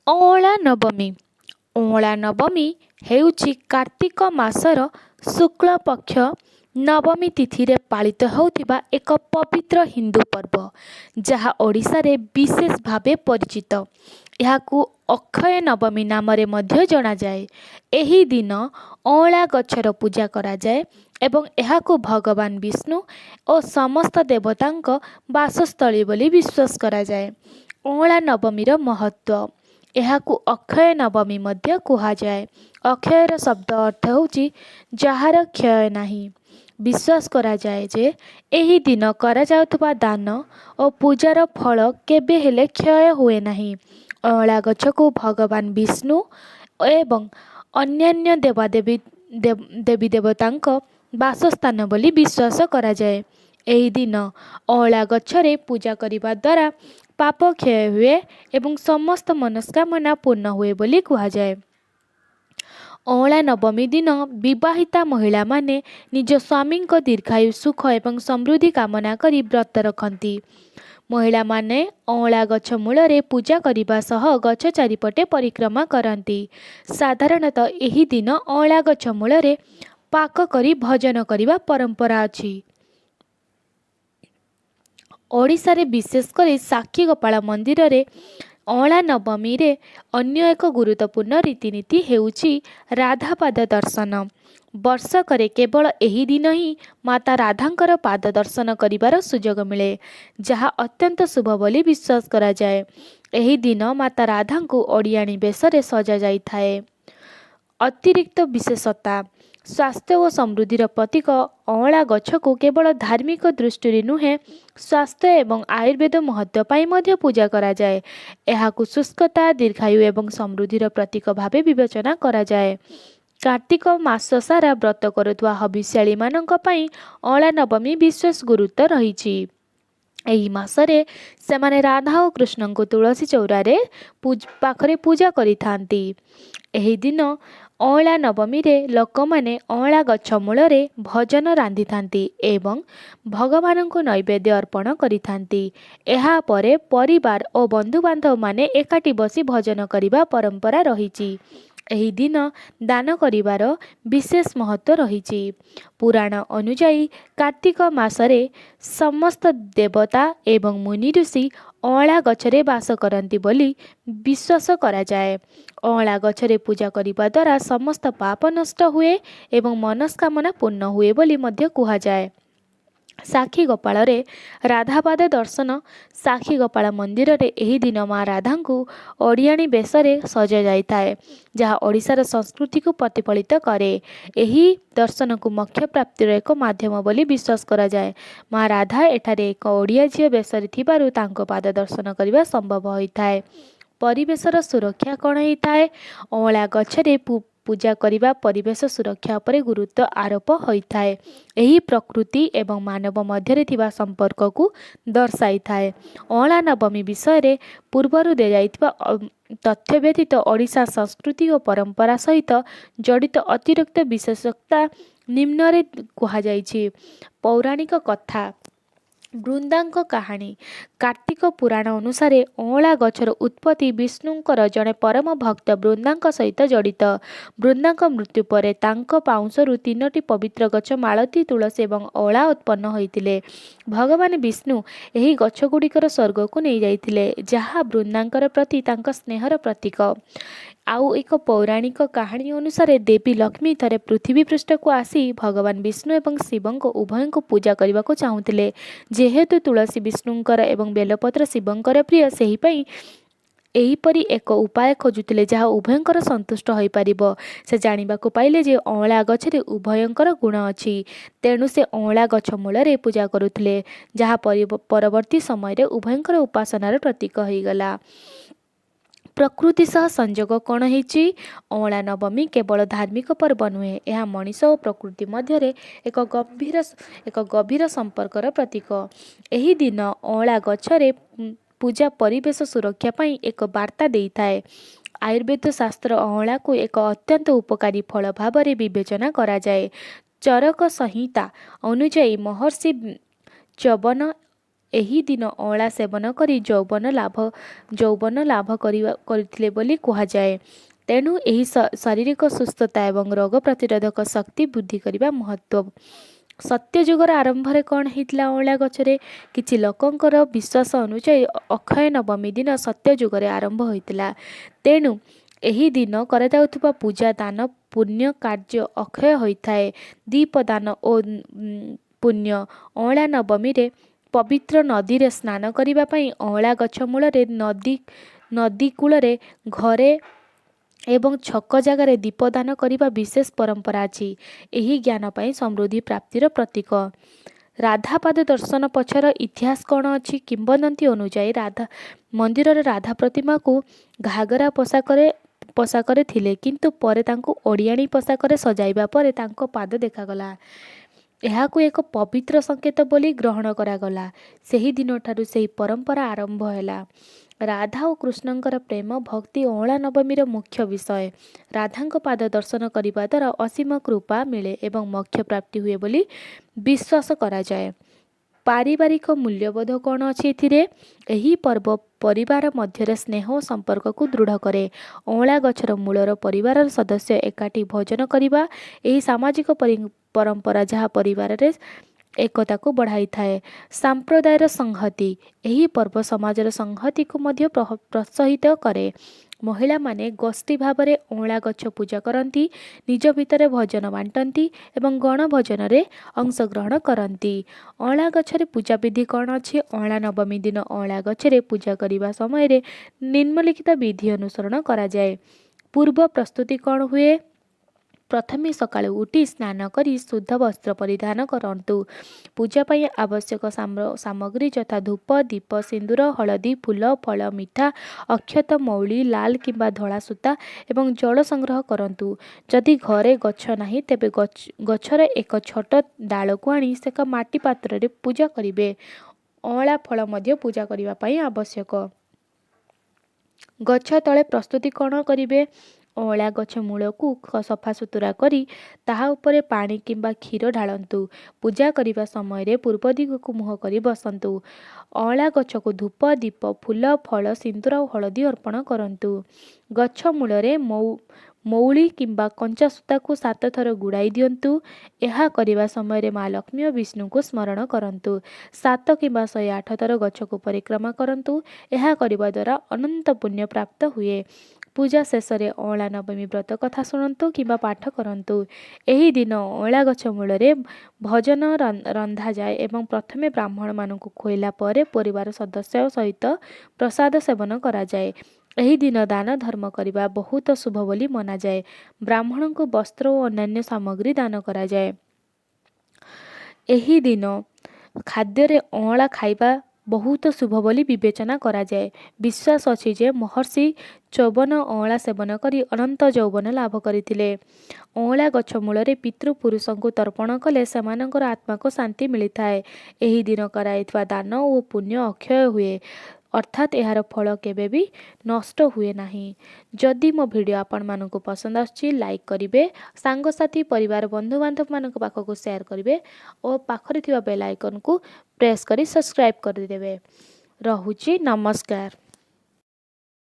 ଅଁଳା ନବମୀ। ଅଁଳା ନବମୀ ହେଉଛି କାର୍ତ୍ତିକ ମାସର ଶୁକ୍ଳ ପକ୍ଷ ନବମୀ ତିଥିରେ ପାଳିତ ହେଉଥିବା ଏକ ପବିତ୍ର ହିନ୍ଦୁ ପର୍ବ, ଯାହା ଓଡ଼ିଶାରେ ବିଶେଷ ଭାବେ ପରିଚିତ। ଏହାକୁ ଅକ୍ଷୟ ନବମୀ ନାମରେ ମଧ୍ୟ ଜଣାଯାଏ। ଏହି ଦିନ ଅଁଳା ଗଛର ପୂଜା କରାଯାଏ ଏବଂ ଏହାକୁ ଭଗବାନ ବିଷ୍ଣୁ ଓ ସମସ୍ତ ଦେବତାଙ୍କ ବାସସ୍ଥଳୀ ବୋଲି ବିଶ୍ୱାସ କରାଯାଏ। ଅଁଳା ନବମୀର ମହତ୍ତ୍ୱ। ଏହାକୁ ଅକ୍ଷୟ ନବମୀ ମଧ୍ୟ କୁହାଯାଏ। ଅକ୍ଷୟର ଶବ୍ଦ ଅର୍ଥ ହେଉଛି ଯାହାର କ୍ଷୟ ନାହିଁ। ବିଶ୍ୱାସ କରାଯାଏ ଯେ ଏହି ଦିନ କରାଯାଉଥିବା ଦାନ ଓ ପୂଜାର ଫଳ କେବେ ହେଲେ କ୍ଷୟ ହୁଏ ନାହିଁ। ଅଁଳା ଗଛକୁ ଭଗବାନ ବିଷ୍ଣୁ ଏବଂ ଅନ୍ୟାନ୍ୟ ଦେବୀ ଦେବତାଙ୍କ ବାସସ୍ଥାନ ବୋଲି ବିଶ୍ୱାସ କରାଯାଏ। ଏହି ଦିନ ଅଁଳା ଗଛରେ ପୂଜା କରିବା ଦ୍ୱାରା ପାପ କ୍ଷୟ ହୁଏ ଏବଂ ସମସ୍ତ ମନସ୍କାମନା ପୂର୍ଣ୍ଣ ହୁଏ ବୋଲି କୁହାଯାଏ। ଅଁଳା ନବମୀ ଦିନ ବିବାହିତା ମହିଳାମାନେ ନିଜ ସ୍ୱାମୀଙ୍କ ଦୀର୍ଘାୟୁ, ସୁଖ ଏବଂ ସମୃଦ୍ଧି କାମନା କରି ବ୍ରତ ରଖନ୍ତି। ମହିଳାମାନେ ଅଁଳା ଗଛ ମୂଳରେ ପୂଜା କରିବା ସହ ଗଛ ଚାରିପଟେ ପରିକ୍ରମା କରନ୍ତି। ସାଧାରଣତଃ ଏହି ଦିନ ଅଁଳା ଗଛ ମୂଳରେ ପାକ କରି ଭଜନ କରିବା ପରମ୍ପରା ଅଛି। ଓଡ଼ିଶାରେ ବିଶେଷ କରି ସାକ୍ଷୀଗୋପାଳ ମନ୍ଦିରରେ ଅଁଳା ନବମୀରେ ଅନ୍ୟ ଏକ ଗୁରୁତ୍ୱପୂର୍ଣ୍ଣ ରୀତିନୀତି ହେଉଛି ରାଧାପାଦ ଦର୍ଶନ। ବର୍ଷକରେ କେବଳ ଏହି ଦିନ ହିଁ ମାତା ରାଧାଙ୍କର ପାଦ ଦର୍ଶନ କରିବାର ସୁଯୋଗ ମିଳେ, ଯାହା ଅତ୍ୟନ୍ତ ଶୁଭ ବୋଲି ବିଶ୍ୱାସ କରାଯାଏ। ଏହି ଦିନ ମାତା ରାଧାଙ୍କୁ ଓଡ଼ିଆଣୀ ବେଶରେ ସଜାଯାଇଥାଏ। ଅତିରିକ୍ତ ବିଶେଷତା। ସ୍ୱାସ୍ଥ୍ୟ ଓ ସମୃଦ୍ଧିର ପ୍ରତୀକ ଅଁଳା ଗଛକୁ କେବଳ ଧାର୍ମିକ ଦୃଷ୍ଟିରୁ ନୁହେଁ, ସ୍ୱାସ୍ଥ୍ୟ ଏବଂ ଆୟୁର୍ବେଦ ମହତ୍ତ୍ୱ ପାଇଁ ମଧ୍ୟ ପୂଜା କରାଯାଏ। ଏହାକୁ ଶୁଷ୍କତା, ଦୀର୍ଘାୟୁ ଏବଂ ସମୃଦ୍ଧିର ପ୍ରତୀକ ଭାବେ ବିବେଚନା କରାଯାଏ। କାର୍ତ୍ତିକ ମାସ ସାରା ବ୍ରତ କରୁଥିବା ହବିଷ୍ୟାଳୀମାନଙ୍କ ପାଇଁ ଅଁଳା ନବମୀ ବିଶେଷ ଗୁରୁତ୍ୱ ରହିଛି। ଏହି ମାସରେ ସେମାନେ ରାଧା ଓ କୃଷ୍ଣଙ୍କୁ ତୁଳସୀ ଚଉରାରେ ପାଖରେ ପୂଜା କରିଥାନ୍ତି। ଏହି ଦିନ ଅଁଳା ନବମୀରେ ଲୋକମାନେ ଅଁଳା ଗଛ ମୂଳରେ ଭଜନ ରାନ୍ଧିଥାନ୍ତି ଏବଂ ଭଗବାନଙ୍କୁ ନୈବେଦ୍ୟ ଅର୍ପଣ କରିଥାନ୍ତି। ଏହାପରେ ପରିବାର ଓ ବନ୍ଧୁବାନ୍ଧବମାନେ ଏକାଠି ବସି ଭଜନ କରିବା ପରମ୍ପରା ରହିଛି। ଏହି ଦିନ ଦାନ କରିବାର ବିଶେଷ ମହତ୍ତ୍ୱ ରହିଛି। ପୁରାଣ ଅନୁଯାୟୀ କାର୍ତ୍ତିକ ମାସରେ ସମସ୍ତ ଦେବତା ଏବଂ ମୁନି ଋଷି ଅଁଳା ଗଛରେ ବାସ କରନ୍ତି ବୋଲି ବିଶ୍ୱାସ କରାଯାଏ। ଅଁଳା ଗଛରେ ପୂଜା କରିବା ଦ୍ୱାରା ସମସ୍ତ ପାପ ନଷ୍ଟ ହୁଏ ଏବଂ ମନସ୍କାମନା ପୂର୍ଣ୍ଣ ହୁଏ ବୋଲି ମଧ୍ୟ କୁହାଯାଏ। ସାକ୍ଷୀଗୋପାଳରେ ରାଧାପାଦ ଦର୍ଶନ। ସାକ୍ଷୀଗୋପାଳ ମନ୍ଦିରରେ ଏହି ଦିନ ମା ରାଧାଙ୍କୁ ଓଡ଼ିଆଣୀ ବେଶରେ ସଜାଯାଇଥାଏ, ଯାହା ଓଡ଼ିଶାର ସଂସ୍କୃତିକୁ ପ୍ରତିଫଳିତ କରେ। ଏହି ଦର୍ଶନକୁ ମୋକ୍ଷ ପ୍ରାପ୍ତିର ଏକ ମାଧ୍ୟମ ବୋଲି ବିଶ୍ୱାସ କରାଯାଏ। ମା ରାଧା ଏଠାରେ ଏକ ଓଡ଼ିଆ ଝିଅ ବେଶରେ ଥିବାରୁ ତାଙ୍କ ପାଦ ଦର୍ଶନ କରିବା ସମ୍ଭବ ହୋଇଥାଏ। ପରିବେଶର ସୁରକ୍ଷା କ'ଣ ହୋଇଥାଏ? ଅଁଳା ଗଛରେ ପୂଜା କରିବା ପରିବେଶ ସୁରକ୍ଷା ଉପରେ ଗୁରୁତ୍ୱ ଆରୋପ ହୋଇଥାଏ। ଏହି ପ୍ରକୃତି ଏବଂ ମାନବ ମଧ୍ୟରେ ଥିବା ସମ୍ପର୍କକୁ ଦର୍ଶାଇଥାଏ। ଅଁଳା ନବମୀ ବିଷୟରେ ପୂର୍ବରୁ ଦିଆଯାଇଥିବା ତଥ୍ୟ ବ୍ୟତୀତ ଓଡ଼ିଶା ସଂସ୍କୃତି ଓ ପରମ୍ପରା ସହିତ ଜଡ଼ିତ ଅତିରିକ୍ତ ବିଶେଷତା ନିମ୍ନରେ କୁହାଯାଇଛି। ପୌରାଣିକ କଥା। ବୃନ୍ଦାଙ୍କ କାହାଣୀ। କାର୍ତ୍ତିକ ପୁରାଣ ଅନୁସାରେ ଅଁଳା ଗଛର ଉତ୍ପତ୍ତି ବିଷ୍ଣୁଙ୍କର ଜଣେ ପରମ ଭକ୍ତ ବୃନ୍ଦାଙ୍କ ସହିତ ଜଡ଼ିତ। ବୃନ୍ଦାଙ୍କ ମୃତ୍ୟୁ ପରେ ତାଙ୍କ ପାଉଁଶରୁ 3ଟି ପବିତ୍ର ଗଛ ମାଳତୀ, ତୁଳସୀ ଏବଂ ଅଁଳା ଉତ୍ପନ୍ନ ହୋଇଥିଲେ। ଭଗବାନ ବିଷ୍ଣୁ ଏହି ଗଛଗୁଡ଼ିକର ସ୍ୱର୍ଗକୁ ନେଇଯାଇଥିଲେ, ଯାହା ବୃନ୍ଦାଙ୍କର ପ୍ରତି ତାଙ୍କ ସ୍ନେହର ପ୍ରତୀକ। ଆଉ ଏକ ପୌରାଣିକ କାହାଣୀ ଅନୁସାରେ ଦେବୀ ଲକ୍ଷ୍ମୀ ଥରେ ପୃଥିବୀ ପୃଷ୍ଠକୁ ଆସି ଭଗବାନ ବିଷ୍ଣୁ ଏବଂ ଶିବଙ୍କ ଉଭୟଙ୍କୁ ପୂଜା କରିବାକୁ ଚାହୁଁଥିଲେ। ଯେହେତୁ ତୁଳସୀ ବିଷ୍ଣୁଙ୍କର ଏବଂ ବେଲପତ୍ର ଶିବଙ୍କର ପ୍ରିୟ, ସେହିପାଇଁ ଏହିପରି ଏକ ଉପାୟ ଖୋଜୁଥିଲେ ଯାହା ଉଭୟଙ୍କର ସନ୍ତୁଷ୍ଟ ହୋଇପାରିବ। ସେ ଜାଣିବାକୁ ପାଇଲେ ଯେ ଅଁଳା ଗଛରେ ଉଭୟଙ୍କର ଗୁଣ ଅଛି, ତେଣୁ ସେ ଅଁଳା ଗଛ ମୂଳରେ ପୂଜା କରୁଥିଲେ, ଯାହା ପରବର୍ତ୍ତୀ ସମୟରେ ଉଭୟଙ୍କର ଉପାସନାର ପ୍ରତୀକ ହୋଇଗଲା। ପ୍ରକୃତି ସହ ସଂଯୋଗ କ'ଣ ହେଇଛି? ଅଁଳା ନବମୀ କେବଳ ଧାର୍ମିକ ପର୍ବ ନୁହେଁ, ଏହା ମଣିଷ ଓ ପ୍ରକୃତି ମଧ୍ୟରେ ଏକ ଗଭୀର ସମ୍ପର୍କର ପ୍ରତୀକ। ଏହି ଦିନ ଅଁଳା ଗଛରେ ପୂଜା ପରିବେଶ ସୁରକ୍ଷା ପାଇଁ ଏକ ବାର୍ତ୍ତା ଦେଇଥାଏ। ଆୟୁର୍ବେଦ ଶାସ୍ତ୍ର ଅଁଳାକୁ ଏକ ଅତ୍ୟନ୍ତ ଉପକାରୀ ଫଳ ଭାବରେ ବିବେଚନା କରାଯାଏ। ଚରକ ସଂହିତା ଅନୁଯାୟୀ ମହର୍ଷି ଚ୍ୟବନ ଏହି ଦିନ ଅଁଳା ସେବନ କରି ଯୌବନ ଲାଭ କରିଥିଲେ ବୋଲି କୁହାଯାଏ। ତେଣୁ ଏହି ଶାରୀରିକ ସୁସ୍ଥତା ଏବଂ ରୋଗ ପ୍ରତିରୋଧକ ଶକ୍ତି ବୃଦ୍ଧି କରିବା ମହତ୍ଵ। ସତ୍ୟଯୁଗର ଆରମ୍ଭରେ କ'ଣ ହେଇଥିଲା? ଅଁଳା ଗଛରେ କିଛି ଲୋକଙ୍କର ବିଶ୍ୱାସ ଅନୁଯାୟୀ ଅକ୍ଷୟ ନବମୀ ଦିନ ସତ୍ୟଯୁଗରେ ଆରମ୍ଭ ହୋଇଥିଲା। ତେଣୁ ଏହି ଦିନ କରାଯାଉଥିବା ପୂଜା ଦାନ ପୁଣ୍ୟ କାର୍ଯ୍ୟ ଅକ୍ଷୟ ହୋଇଥାଏ। ଦୀପ ଦାନ ଓ ପୁଣ୍ୟ। ଅଁଳା ନବମୀରେ ପବିତ୍ର ନଦୀରେ ସ୍ନାନ କରିବା ପାଇଁ ଅଁଳା ଗଛ ମୂଳରେ ନଦୀ କୂଳରେ ଘରେ ଏବଂ ଛକ ଜାଗାରେ ଦୀପଦାନ କରିବା ବିଶେଷ ପରମ୍ପରା ଅଛି। ଏହି ଜ୍ଞାନ ପାଇଁ ସମୃଦ୍ଧି ପ୍ରାପ୍ତିର ପ୍ରତୀକ। ରାଧାପାଦ ଦର୍ଶନ ପଛର ଇତିହାସ କ'ଣ ଅଛି? କିମ୍ବଦନ୍ତୀ ଅନୁଯାୟୀ ମନ୍ଦିରରେ ରାଧା ପ୍ରତିମାକୁ ଘାଗରା ପୋଷାକରେ ଥିଲେ, କିନ୍ତୁ ପରେ ତାଙ୍କୁ ଓଡ଼ିଆଣୀ ପୋଷାକରେ ସଜାଇବା ପରେ ତାଙ୍କ ପାଦ ଦେଖାଗଲା। ଏହାକୁ ଏକ ପବିତ୍ର ସଂକେତ ବୋଲି ଗ୍ରହଣ କରାଗଲା। ସେହି ଦିନଠାରୁ ସେହି ପରମ୍ପରା ଆରମ୍ଭ ହେଲା। ରାଧା ଓ କୃଷ୍ଣଙ୍କର ପ୍ରେମ ଭକ୍ତି ଅଁଳା ନବମୀର ମୁଖ୍ୟ ବିଷୟ। ରାଧାଙ୍କ ପାଦ ଦର୍ଶନ କରିବା ଦ୍ୱାରା ଅସୀମ କୃପା ମିଳେ ଏବଂ ମୋକ୍ଷ ପ୍ରାପ୍ତି ହୁଏ ବୋଲି ବିଶ୍ୱାସ କରାଯାଏ। ପାରିବାରିକ ମୂଲ୍ୟବୋଧ କ'ଣ ଅଛି ଏଥିରେ? ଏହି ପର୍ବ ପରିବାର ମଧ୍ୟରେ ସ୍ନେହ ଓ ସମ୍ପର୍କକୁ ଦୃଢ଼ କରେ। ଅଁଳା ଗଛର ମୂଳର ପରିବାରର ସଦସ୍ୟ ଏକାଠି ଭୋଜନ କରିବା ଏହି ସାମାଜିକ ପରମ୍ପରା ଯାହା ପରିବାରରେ ଏକତାକୁ ବଢ଼ାଇଥାଏ। ସାମ୍ପ୍ରଦାୟର ସଂହତି। ଏହି ପର୍ବ ସମାଜର ସଂହତିକୁ ମଧ୍ୟ ପ୍ରୋତ୍ସାହିତ କରେ। ମହିଳାମାନେ ଗୋଷ୍ଠୀ ଭାବରେ ଅଁଳା ଗଛ ପୂଜା କରନ୍ତି, ନିଜ ଭିତରେ ଭୋଜନ ବାଣ୍ଟନ୍ତି ଏବଂ ଗଣଭୋଜନରେ ଅଂଶଗ୍ରହଣ କରନ୍ତି। ଅଁଳା ଗଛରେ ପୂଜାବିଧି କ'ଣ ଅଛି? ଅଁଳା ନବମୀ ଦିନ ଅଁଳା ଗଛରେ ପୂଜା କରିବା ସମୟରେ ନିମ୍ନଲିଖିତ ବିଧି ଅନୁସରଣ କରାଯାଏ। ପୂର୍ବ ପ୍ରସ୍ତୁତି କ'ଣ ହୁଏ? ପ୍ରଥମେ ସକାଳୁ ଉଠି ସ୍ନାନ କରି ଶୁଦ୍ଧ ବସ୍ତ୍ର ପରିଧାନ କରନ୍ତୁ। ପୂଜା ପାଇଁ ଆବଶ୍ୟକ ସାମଗ୍ରୀ ଯଥା ଧୂପ, ଦୀପ, ସିନ୍ଦୁର, ହଳଦୀ, ଫୁଲ, ଫଳ, ମିଠା, ଅକ୍ଷତ, ମୌଳି, ଲାଲ କିମ୍ବା ଧଳା ସୂତା ଏବଂ ଜଳ ସଂଗ୍ରହ କରନ୍ତୁ। ଯଦି ଘରେ ଗଛ ନାହିଁ ତେବେ ଗଛର ଏକ ଛୋଟ ଡାଳକୁ ଆଣି ଏକ ମାଟି ପାତ୍ରରେ ପୂଜା କରିବେ। ଅଁଳା ଫଳ ମଧ୍ୟ ପୂଜା କରିବା ପାଇଁ ଆବଶ୍ୟକ। ଗଛ ତଳେ ପ୍ରସ୍ତୁତି କ'ଣ କରିବେ? ଅଁଳା ଗଛ ମୂଳକୁ ସଫାସୁତୁରା କରି ତାହା ଉପରେ ପାଣି କିମ୍ବା କ୍ଷୀର ଢାଳନ୍ତୁ। ପୂଜା କରିବା ସମୟରେ ପୂର୍ବ ଦିଗକୁ ମୁହଁ କରି ବସନ୍ତୁ। ଅଁଳା ଗଛକୁ ଧୂପ, ଦୀପ, ଫୁଲ, ଫଳ, ସିନ୍ଦୁର ଓ ହଳଦୀ ଅର୍ପଣ କରନ୍ତୁ। ଗଛ ମୂଳରେ ମୌଳି କିମ୍ବା କଞ୍ଚା ସୂତାକୁ 7 ଥର ଗୁଡ଼ାଇ ଦିଅନ୍ତୁ। ଏହା କରିବା ସମୟରେ ମା ଲକ୍ଷ୍ମୀ ଓ ବିଷ୍ଣୁଙ୍କୁ ସ୍ମରଣ କରନ୍ତୁ। 7 କିମ୍ବା 108 ଥର ଗଛକୁ ପରିକ୍ରମା କରନ୍ତୁ। ଏହା କରିବା ଦ୍ୱାରା ଅନନ୍ତ ପୁଣ୍ୟ ପ୍ରାପ୍ତ ହୁଏ। ପୂଜା ଶେଷରେ ଅଁଳା ନବମୀ ବ୍ରତ କଥା ଶୁଣନ୍ତୁ କିମ୍ବା ପାଠ କରନ୍ତୁ। ଏହି ଦିନ ଅଁଳା ଗଛ ମୂଳରେ ଭୋଜନ ରନ୍ଧାଯାଏ ଏବଂ ପ୍ରଥମେ ବ୍ରାହ୍ମଣମାନଙ୍କୁ ଖୋଇଲା ପରେ ପରିବାର ସଦସ୍ୟ ସହିତ ପ୍ରସାଦ ସେବନ କରାଯାଏ। ଏହି ଦିନ ଦାନ ଧର୍ମ କରିବା ବହୁତ ଶୁଭ ବୋଲି ମନାଯାଏ। ବ୍ରାହ୍ମଣଙ୍କୁ ବସ୍ତ୍ର ଓ ଅନ୍ୟାନ୍ୟ ସାମଗ୍ରୀ ଦାନ କରାଯାଏ। ଏହି ଦିନ ଖାଦ୍ୟରେ ଅଁଳା ଖାଇବା ବହୁତ ଶୁଭ ବୋଲି ବିବେଚନା କରାଯାଏ। ବିଶ୍ୱାସ ଅଛି ଯେ ମହର୍ଷି ଚୌବନ ଅଁଳା ସେବନ କରି ଅନନ୍ତ ଯୌବନ ଲାଭ କରିଥିଲେ। ଅଁଳା ଗଛ ମୂଳରେ ପିତୃପୁରୁଷଙ୍କୁ ତର୍ପଣ କଲେ ସେମାନଙ୍କର ଆତ୍ମାକୁ ଶାନ୍ତି ମିଳିଥାଏ। ଏହି ଦିନ କରାଯାଇଥିବା ଦାନ ଓ ପୁଣ୍ୟ ଅକ୍ଷୟ ହୁଏ, ଅର୍ଥାତ୍ ଏହାର ଫଳ କେବେ ବି ନଷ୍ଟ ହୁଏ ନାହିଁ। ଯଦି ମୋ ଭିଡ଼ିଓ ଆପଣମାନଙ୍କୁ ପସନ୍ଦ ଆସୁଛି ଲାଇକ୍ କରିବେ, ସାଙ୍ଗସାଥି ପରିବାର ବନ୍ଧୁବାନ୍ଧବମାନଙ୍କ ପାଖକୁ ସେୟାର କରିବେ ଓ ପାଖରେ ଥିବା ବେଲ୍ ଆଇକନ୍କୁ ପ୍ରେସ୍ କରି ସବସ୍କ୍ରାଇବ୍ କରିଦେବେ। ରହୁଛି, ନମସ୍କାର।